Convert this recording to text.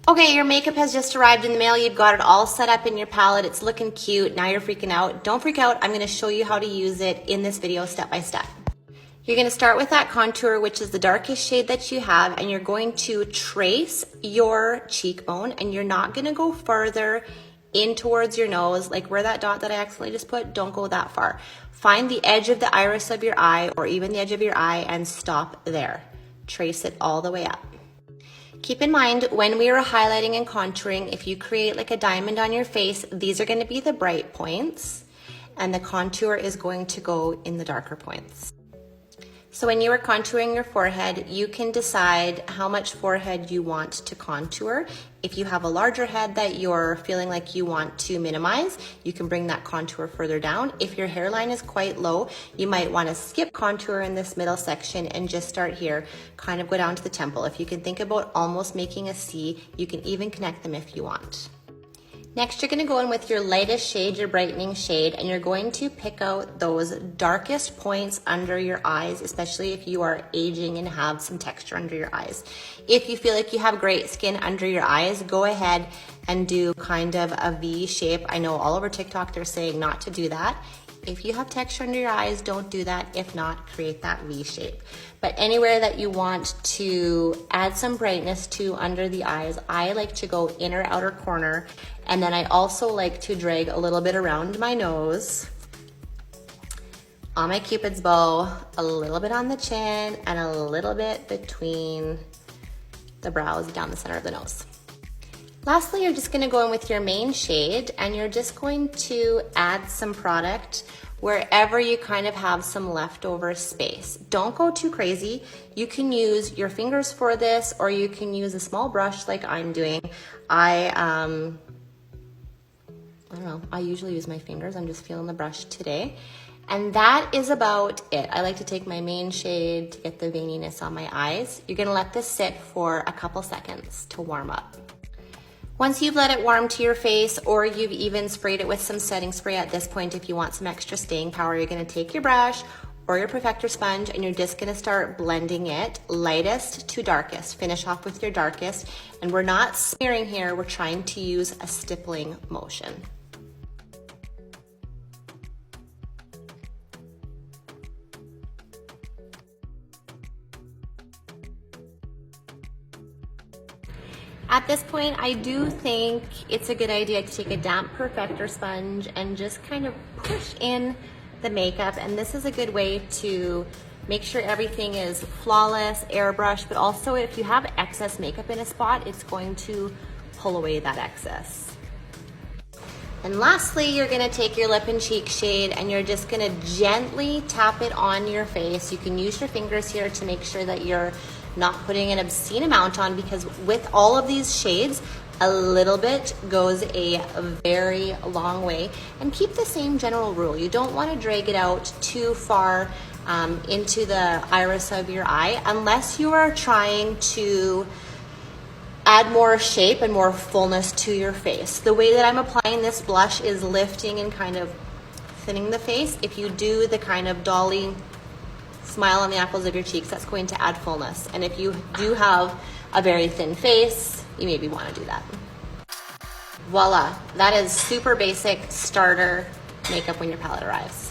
Okay, your makeup has just arrived in the mail. You've got it all set up in your palette. It's looking cute. Now you're freaking out. Don't freak out. I'm gonna show you how to use it in this video step by step. You're gonna start with that contour, which is the darkest shade that you have, and you're going to trace your cheekbone, and you're not gonna go further in towards your nose, like where that dot that I accidentally just put, don't go that far. Find the edge of the iris of your eye, or even the edge of your eye, and stop there. Trace it all the way up. Keep in mind, when we are highlighting and contouring, if you create like a diamond on your face, these are going to be the bright points, and the contour is going to go in the darker points. So when you are contouring your forehead, you can decide how much forehead you want to contour. If you have a larger head that you're feeling like you want to minimize, you can bring that contour further down. If your hairline is quite low, you might want to skip contour in this middle section and just start here, kind of go down to the temple. If you can think about almost making a C, you can even connect them if you want. Next, you're going to go in with your lightest shade, your brightening shade, and you're going to pick out those darkest points under your eyes, especially if you are aging and have some texture under your eyes. If you feel like you have great skin under your eyes, go ahead and do kind of a V shape. I know all over TikTok they're saying not to do that. If you have texture under your eyes, don't do that. If not, create that V shape. But anywhere that you want to add some brightness to under the eyes, I like to go inner outer corner. And then I also like to drag a little bit around my nose, on my Cupid's bow, a little bit on the chin, and a little bit between the brows down the center of the nose. Lastly, you're just gonna go in with your main shade, and you're just going to add some product wherever you kind of have some leftover space. Don't go too crazy. You can use your fingers for this, or you can use a small brush like I'm doing. I don't know, I usually use my fingers. I'm just feeling the brush today. And that is about it. I like to take my main shade to get the veininess on my eyes. You're gonna let this sit for a couple seconds to warm up. Once you've let it warm to your face, or you've even sprayed it with some setting spray at this point, if you want some extra staying power, you're gonna take your brush or your perfector sponge, and you're just gonna start blending it lightest to darkest. Finish off with your darkest. And we're not smearing here, we're trying to use a stippling motion. At this point, I do think it's a good idea to take a damp perfector sponge and just kind of push in the makeup. And this is a good way to make sure everything is flawless, airbrush, but also if you have excess makeup in a spot, it's going to pull away that excess. And lastly, you're gonna take your lip and cheek shade, and you're just gonna gently tap it on your face. You can use your fingers here to make sure that you're not putting an obscene amount on, because with all of these shades, a little bit goes a very long way. And keep the same general rule. You don't want to drag it out too far into the iris of your eye, unless you are trying to add more shape and more fullness to your face. The way that I'm applying this blush is lifting and kind of thinning the face. If you do the kind of dolly smile on the apples of your cheeks, that's going to add fullness. And if you do have a very thin face, you maybe want to do that. Voila, that is super basic starter makeup when your palette arrives.